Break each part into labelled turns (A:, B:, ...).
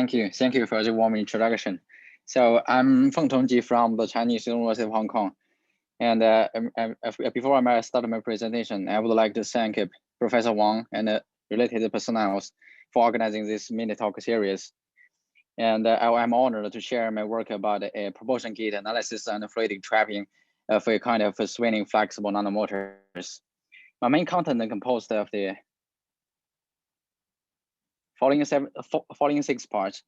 A: Thank you for the warm introduction. So I'm Fengtong Ji from the Chinese University of Hong Kong. And before I start my presentation, I would like to thank Professor Wang and related personnel for organizing this mini talk series. And I'm honored to share my work about propulsion gait analysis and fluidic trapping for a kind of swinging flexible nanomotors. My main content is composed of the following 6 parts.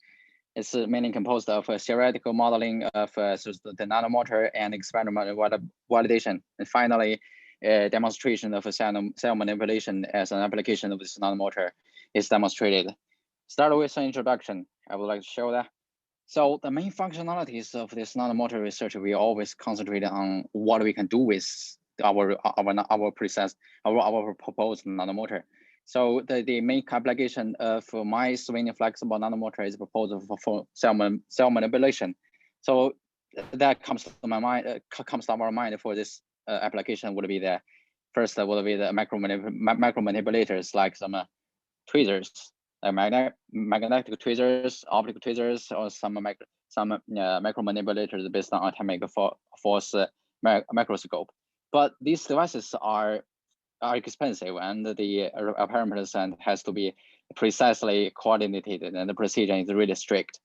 A: It's mainly composed of theoretical modeling of the nanomotor and experimental validation. And finally, a demonstration of cell manipulation as an application of this nanomotor is demonstrated. Start with an introduction. I would like to show that. So the main functionalities of this nanomotor research, we always concentrate on what we can do with our proposed nanomotor. So the main application of my swinging flexible nanomotor is proposed for cell manipulation. So that comes to my mind, comes to our mind for this application would be the first would be the macro manipulators like some tweezers, magnetic tweezers, optical tweezers, or some macro manipulators based on atomic force microscope. But these devices are expensive, and the parameters has to be precisely coordinated, and the precision is really strict.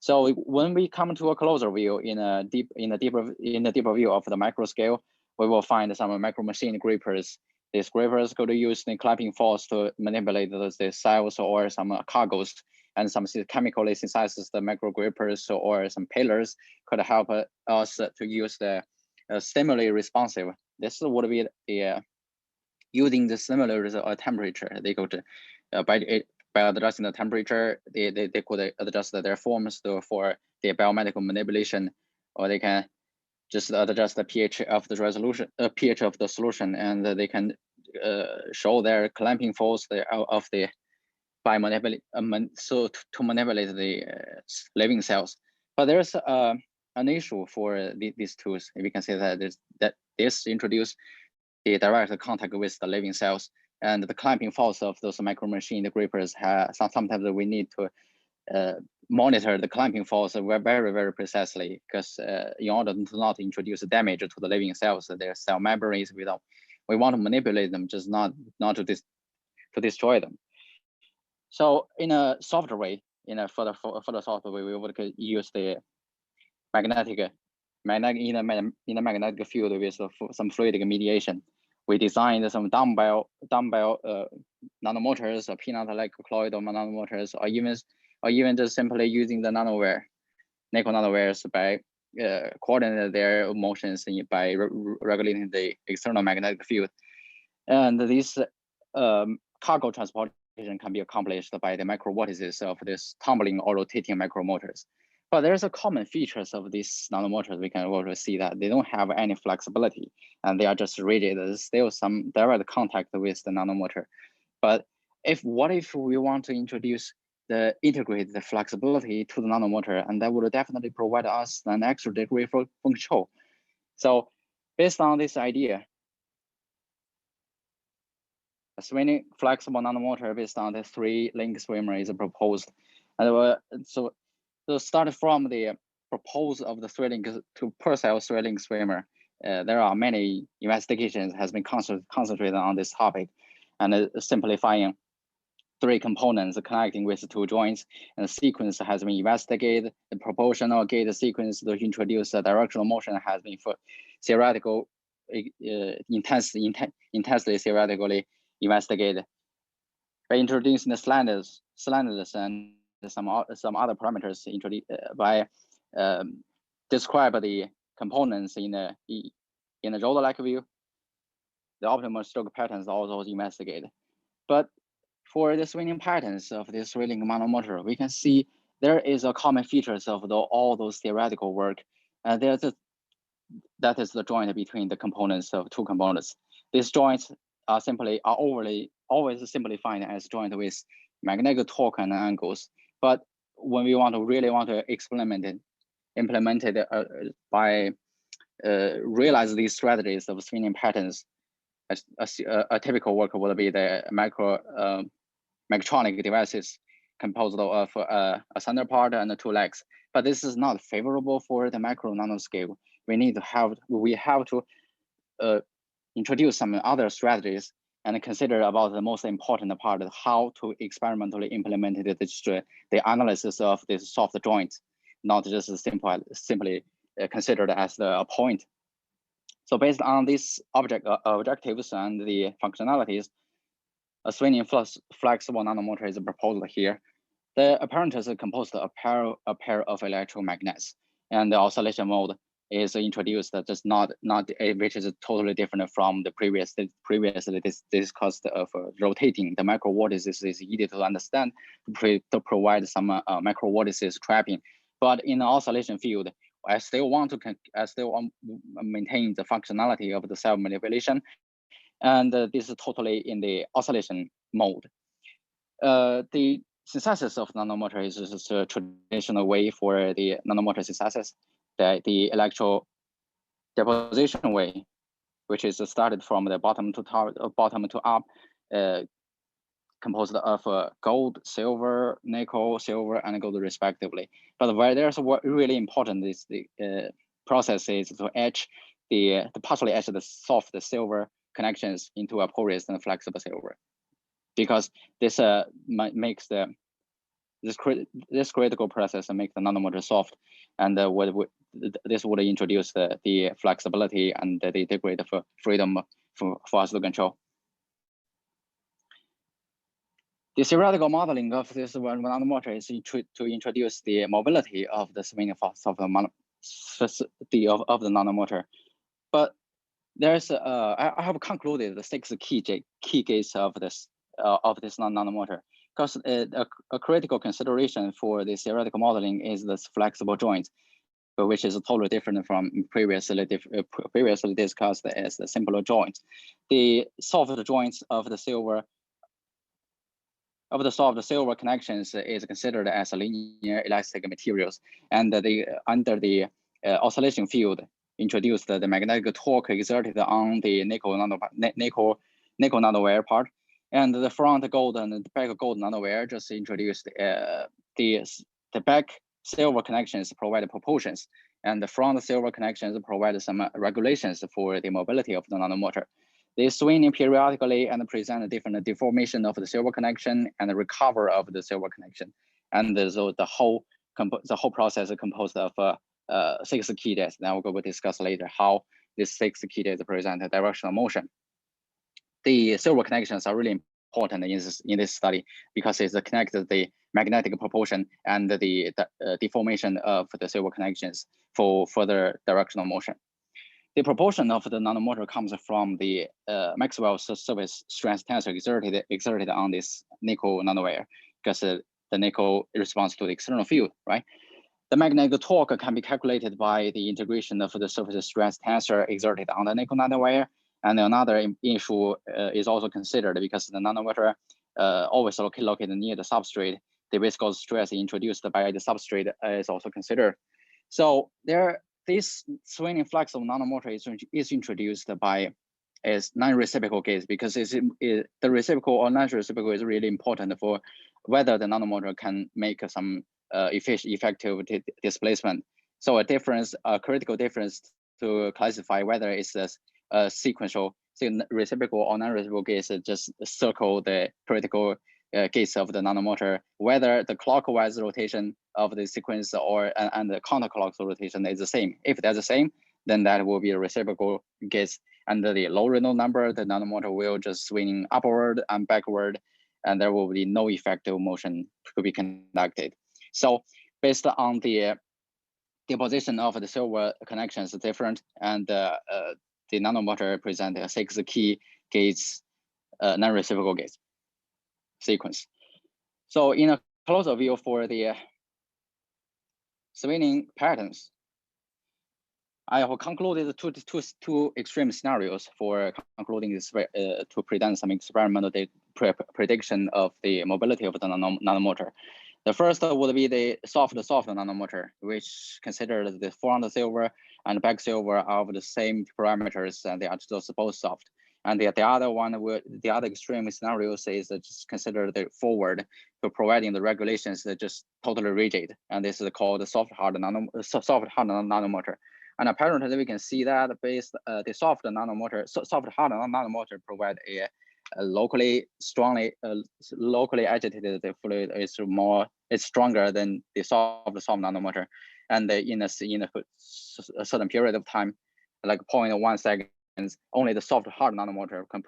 A: So when we come to a closer view in a deeper view of the micro scale, we will find some micro machine grippers. These grippers could use the clamping force to manipulate the cells or some cargos, and some chemically synthesized the micro grippers or some pillars could help us to use the stimuli responsive. This would be the using the similar temperature. They could by adjusting the temperature, they could adjust their forms for the biomedical manipulation, or they can just adjust the pH of the resolution, pH of the solution, and they can show their clamping force of the by manipulate so to manipulate the living cells. But there's an issue for these tools. We can say that this introduce the direct contact with the living cells, and the clamping force of those micro machine grippers sometimes we need to monitor the clamping force very precisely, because in order to not introduce damage to the living cells, their cell membranes, we want to manipulate them, just not to destroy them. So in a softer way, for the software way, we would use the magnetic field with some fluidic mediation. We designed some dumbbell nanomotors, or peanut-like colloidal nanomotors, or even just simply using the nickel nanowires by coordinating their motions by regulating the external magnetic field. And this cargo transportation can be accomplished by the micro vortices of this tumbling or rotating micromotors. But there's a common features of these nanomotors. We can also see that they don't have any flexibility, and they are just rigid. There's still some direct contact with the nanomotor. But what if we want to integrate the flexibility to the nanomotor, and that would definitely provide us an extra degree for control. So based on this idea, a swinging flexible nanomotor based on the 3-link swimmer is proposed. And so start from the proposal of the 3-link to per cell 3-link swimmer, there are many investigations has been concentrated on this topic, and simplifying 3 components connecting with 2 joints, and the sequence has been investigated. The proportional gait sequence to introduce the directional motion has been for theoretical, intensely theoretically investigated. By introducing the slenders and some other parameters introduced by describe the components in a roller-like view, the optimal stroke patterns are also investigated. But for the swinging patterns of this swinging nanomotor, we can see there is a common features of all those theoretical work, and that is the joint between the components of 2 components. These joints are always simplified as joint with magnetic torque and angles. But when we really want to implement it by realize these strategies of swinging patterns, a typical work would be the mechatronic devices. composed of a center part and 2 legs. But this is not favorable for the macro nanoscale. We have to introduce some other strategies and consider about the most important part of how to experimentally implement the analysis of this soft joint, not just simply considered as a point. So based on these objectives and the functionalities, a swinging flexible nanomotor is proposed here. The apparatus is composed of a pair of electromagnets, and the oscillation mode is introduced, just not which is totally different from the previously discussed of rotating. The microvortices is easy to understand to provide some microvortices trapping, but in the oscillation field, I still want to maintain the functionality of the self manipulation, and this is totally in the oscillation mode. The synthesis of nanomotor is just a traditional way for the nanomotor synthesis, the electro deposition way, which is started from the bottom to up, composed of gold, silver, nickel, silver, and gold respectively. But where there's what really important is the process is to etch to partially etch the soft silver connections into a porous and flexible silver, because this makes this critical process and make the nanomotor soft, and this would introduce the flexibility and the degree of freedom for us to control. The theoretical modeling of this nanomotor is to introduce the mobility of the swinging force of the nanomotor. But there's I have concluded the 6 key gates of this nanomotor, because a critical consideration for the theoretical modeling is this flexible joint, which is totally different from previously discussed as the simpler joint. The soft joints of the soft silver connections is considered as linear elastic materials, and under the oscillation field introduced the magnetic torque exerted on the nickel nanowire part, and the front gold and the back gold nanowire just introduced the back silver connections provide propulsions, and the front silver connections provide some regulations for the mobility of the nanomotor. They swing periodically and present different deformation of the silver connection and the recover of the silver connection. And so the whole process is composed of 6 key dates. Now we'll discuss later how these 6 key dates present a directional motion. The silver connections are really important in this study because it connects the magnetic propulsion and the deformation of the silver connections for further directional motion. The propulsion of the nanomotor comes from the Maxwell's surface stress tensor exerted on this nickel nanowire, because the nickel responds to the external field, right? The magnetic torque can be calculated by the integration of the surface stress tensor exerted on the nickel nanowire. And another issue is also considered, because the nanomotor always located near the substrate. The viscous stress introduced by the substrate is also considered. So this swinging flexible nanomotor is introduced by as non-reciprocal gates, because the reciprocal or non-reciprocal is really important for whether the nanomotor can make some effective displacement. So a critical difference to classify whether it's a sequential, reciprocal or non-reciprocal gates just circle the critical gates of the nanomotor, whether the clockwise rotation of the sequence and the counterclockwise rotation is the same. If that's the same, then that will be a reciprocal gates. Under the low Reynolds number, the nanomotor will just swing upward and backward, and there will be no effective motion to be conducted. So based on the deposition of the silver connections different, and the nanomotor present 6 key gates, non-reciprocal gates sequence. So in a closer view for the swinging patterns, I have concluded two extreme scenarios for concluding this to present some experimental prediction of the mobility of the nanomotor. The first would be the soft nanomotor, which considers the front silver and back silver of the same parameters, and they are just both soft. And the other one, the other extreme scenarios is just consider the forward for providing the regulations that just totally rigid, and this is called the soft hard nanomotor. And apparently we can see that based the soft hard nanomotor provide a locally agitated fluid is stronger than the soft nanomotor, and in a certain period of time, like 0.1 seconds, only the soft hard nanomotor can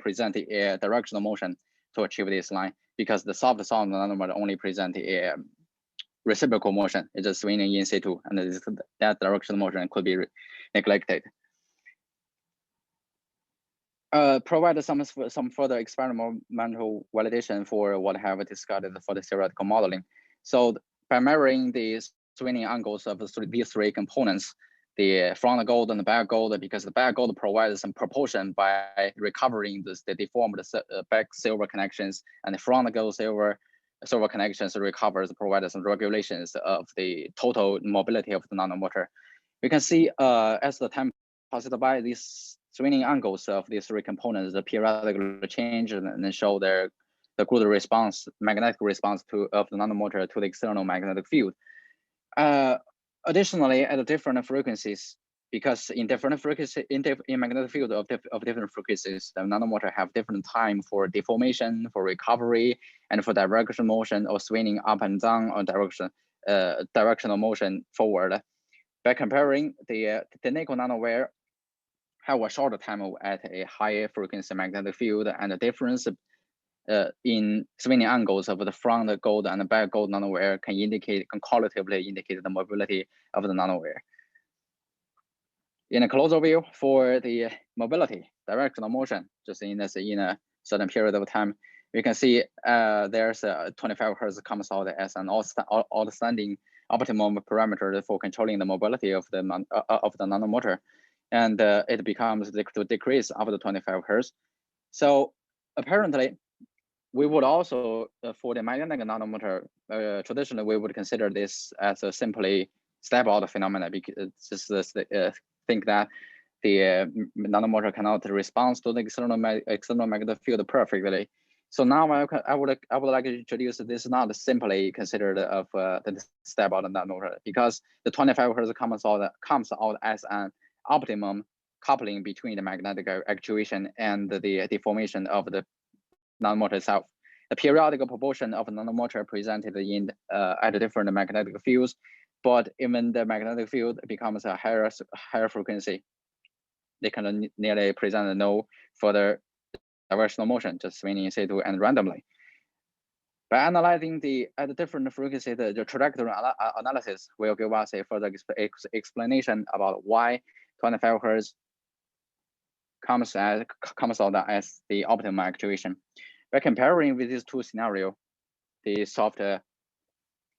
A: present a directional motion to achieve this line, because the soft nanomotor only present a reciprocal motion. It's just swinging in situ, and that directional motion could be neglected. Provide some further experimental validation for what I have discussed for the theoretical modeling. So by measuring the swinging angles of these three components, the front gold and the back gold, because the back gold provides some propulsion by recovering the deformed back silver connections, and the front gold silver connections provides some regulations of the total mobility of the nanomotor. We can see as the time passes by, these swinging angles of these three components, the periodically change and show the good response, magnetic response of the nanomotor to the external magnetic field. Additionally, at different frequencies, because in different frequencies, in magnetic field of different frequencies, the nanomotor have different time for deformation, for recovery, and for direction motion or swinging up and down or directional motion forward. By comparing the nickel nanowire have a shorter time at a higher frequency magnetic field, and the difference in swinging angles of the front gold and the back gold nanowire can qualitatively indicate the mobility of the nanowire. In a closer view for the mobility, directional motion, just in a certain period of time, we can see there's a 25 Hertz comes out as an outstanding optimum parameter for controlling the mobility of the nanomotor, and it becomes to decrease after 25 Hertz. So apparently, we would also, for the magnetic nanomotor, traditionally we would consider this as a simply step-out phenomena, because just think that the nanomotor cannot respond to the external magnetic field perfectly. So now I would like to introduce this is not simply considered of the step-out nanomotor, because the 25 Hertz comes out as an optimum coupling between the magnetic actuation and the deformation of the nanomotor itself. The periodic proportion of the nanomotor presented in at different magnetic fields, but even the magnetic field becomes a higher frequency, they can nearly present no further directional motion, just swinging in situ and randomly. By analyzing at different frequency, the trajectory analysis will give us a further explanation about why 25 Hertz comes out as the optimal actuation. By comparing with these two scenarios, the soft and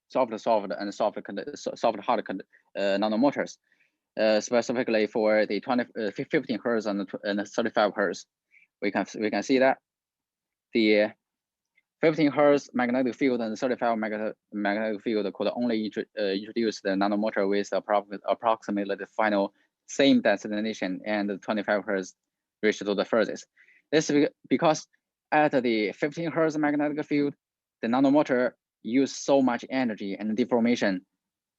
A: soft hard nanomotors, specifically for the 15 Hertz and 35 Hertz, we can see that the 15 Hertz magnetic field and 35 magnetic field could only introduce the nanomotor with approximately the final same destination, and the 25 Hertz reach to the furthest. This is because at the 15 Hertz magnetic field, the nanomotor use so much energy and deformation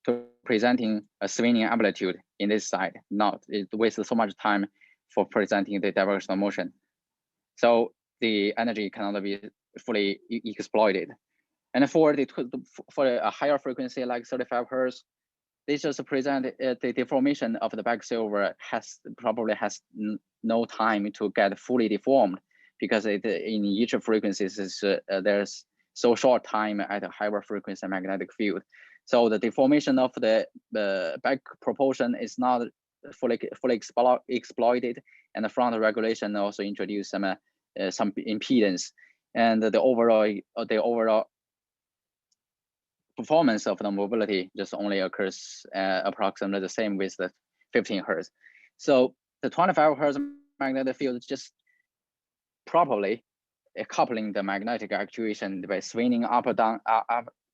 A: to presenting a swinging amplitude in this side. It wastes so much time for presenting the directional motion. So the energy cannot be fully exploited. And for a higher frequency like 35 Hertz, they just present the deformation of the back silver probably has no time to get fully deformed, because in each frequencies there's so short time at a higher frequency magnetic field. So the deformation of the back propulsion is not fully exploited, and the front regulation also introduce some impedance, and the overall performance of the mobility just only occurs approximately the same with the 15 Hertz. So the 25 Hertz magnetic field is just properly coupling the magnetic actuation by swinging up or down,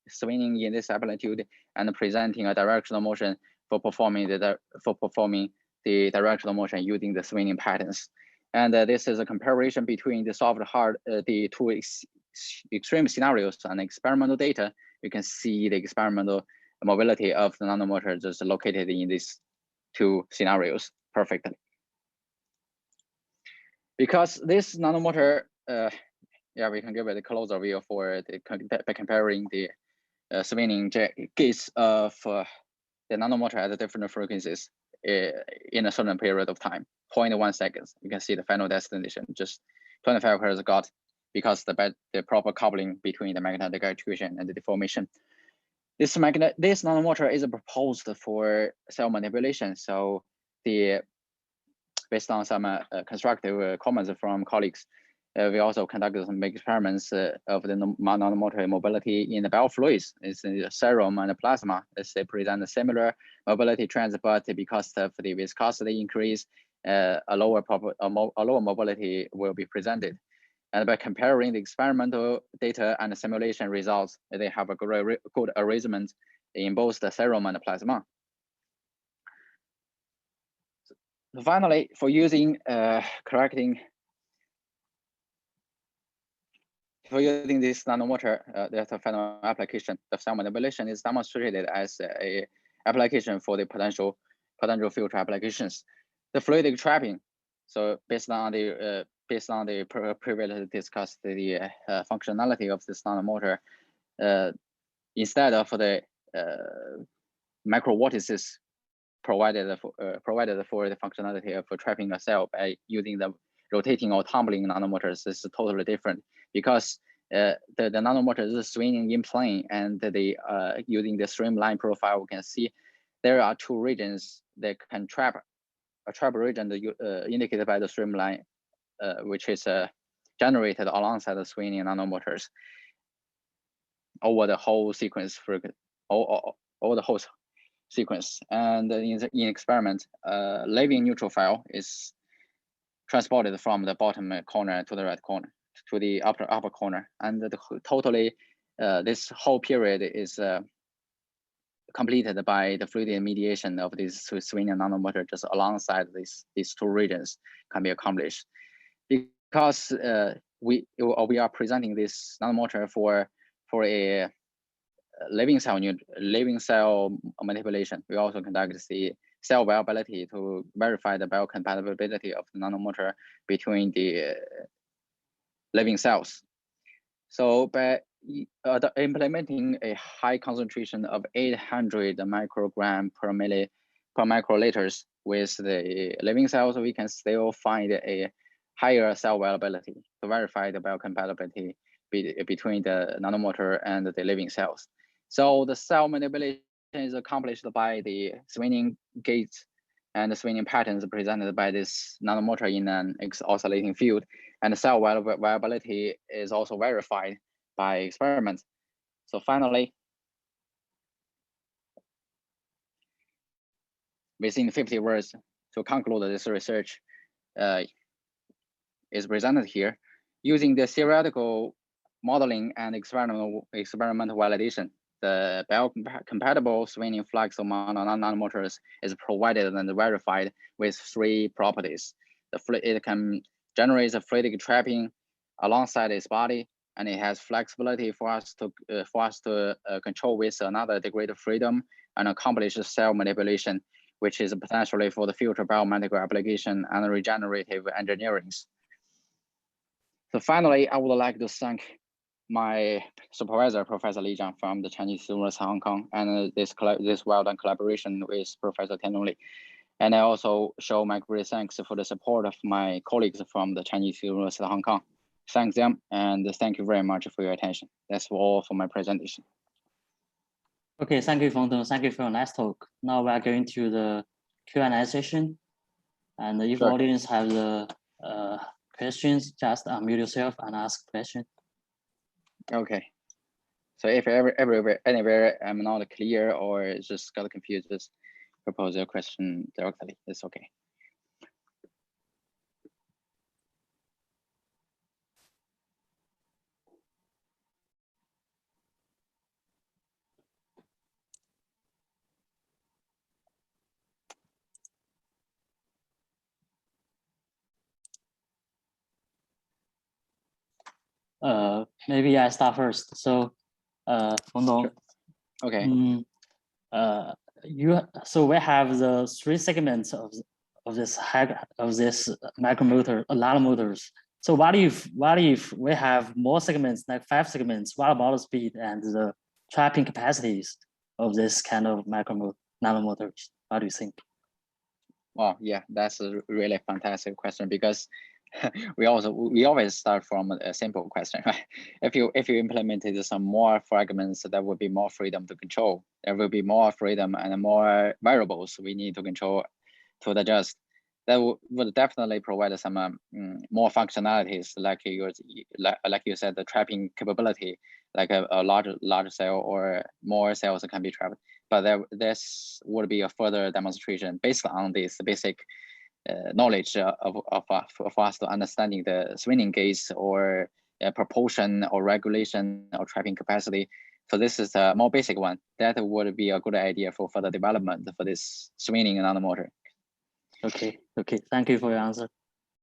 A: swinging in this amplitude, and presenting a directional motion for performing the directional motion using the swinging patterns. And this is a comparison between the solved the two extreme scenarios and experimental data. You can see the experimental mobility of the nanomotor just located in these two scenarios perfectly. Because this nanomotor, yeah, we can give it a closer view for by comparing the swinging gaits of the nanomotor at the different frequencies in a certain period of time, 0.1 seconds. You can see the final destination, just 25 Hz got, because the proper coupling between the magnetic actuation and the deformation. This nanomotor is proposed for cell manipulation. So based on some constructive comments from colleagues, we also conducted some experiments of the nanomotor mobility in the biofluids. It's in the serum and the plasma. As they present similar mobility trends, but because of the viscosity increase, a lower mobility will be presented. And by comparing the experimental data and the simulation results, they have a good arrangement in both the serum and the plasma. So finally, for using this nanomotor, there's a final application. The cell manipulation is demonstrated as a application for the potential future applications. The fluidic trapping. So based on the previously discussed the functionality of this nanomotor, instead of the micro vortices provided for the functionality of trapping a cell by using the rotating or tumbling nanomotors, is totally different, because the nanomotor is swinging in plane, and using the streamline profile, we can see there are two regions that can trap. A trap region indicated by the streamline, which is generated alongside the swinging nanomotors over the whole sequence over the whole sequence. And in experiment, leaving neutral file is transported from the bottom corner to the right corner to the upper corner, and totally this whole period is completed by the fluid mediation of this swinging nanomotor just alongside these two regions can be accomplished. Because we are presenting this nanomotor for a living cell manipulation. We also conduct the cell viability to verify the biocompatibility of the nanomotor between the living cells. So by implementing a high concentration of 800 microgram per microliters with the living cells, we can still find a higher cell viability to verify the biocompatibility between the nanomotor and the living cells. So the cell manipulation is accomplished by the swinging gaits and the swinging patterns presented by this nanomotor in an oscillating field, and the cell viability is also verified by experiment. So finally, within 50 words, to conclude this research is presented here. Using the theoretical modeling and experimental validation, the biocompatible swinging flux among nanomotors is provided and verified with three properties. It can generate a fluidic trapping alongside its body, and it has flexibility for us to control with another degree of freedom and accomplish cell manipulation, which is potentially for the future biomedical application and regenerative engineering. So finally, I would like to thank my supervisor, Professor Li Zhang from the Chinese University of Hong Kong, and this well-done collaboration with Professor Tianlong Li. And I also show my great thanks for the support of my colleagues from the Chinese University of Hong Kong. Thank them, and thank you very much for your attention. That's all for my presentation.
B: Okay, thank you, Fengtong. Thank you for your nice talk. Now we are going to the Q&A session. And if the audience have the questions, just unmute yourself and ask question.
A: Okay. So if anywhere I'm not clear or just got confused, just propose your question directly. It's okay.
B: maybe I start first. So, Fengtong,
A: Sure. Okay.
B: So we have the 3 segments of this micromotor, nanomotors. So what if we have more segments, like 5 segments? What about the speed and the trapping capacities of this kind of nanomotors? What do you think?
A: Well, yeah, that's a really fantastic question, because we always start from a simple question, right? If you implemented some more fragments, there would be more freedom to control. There will be more freedom and more variables we need to control to adjust. That would definitely provide some more functionalities, like you said, the trapping capability, like a larger cell or more cells can be trapped. But this would be a further demonstration based on this basic knowledge of us to understanding the swinging gaits or propulsion or regulation or trapping capacity. So this is a more basic one. That would be a good idea for further development for this swinging nanomotor.
B: Okay. Thank you for your answer.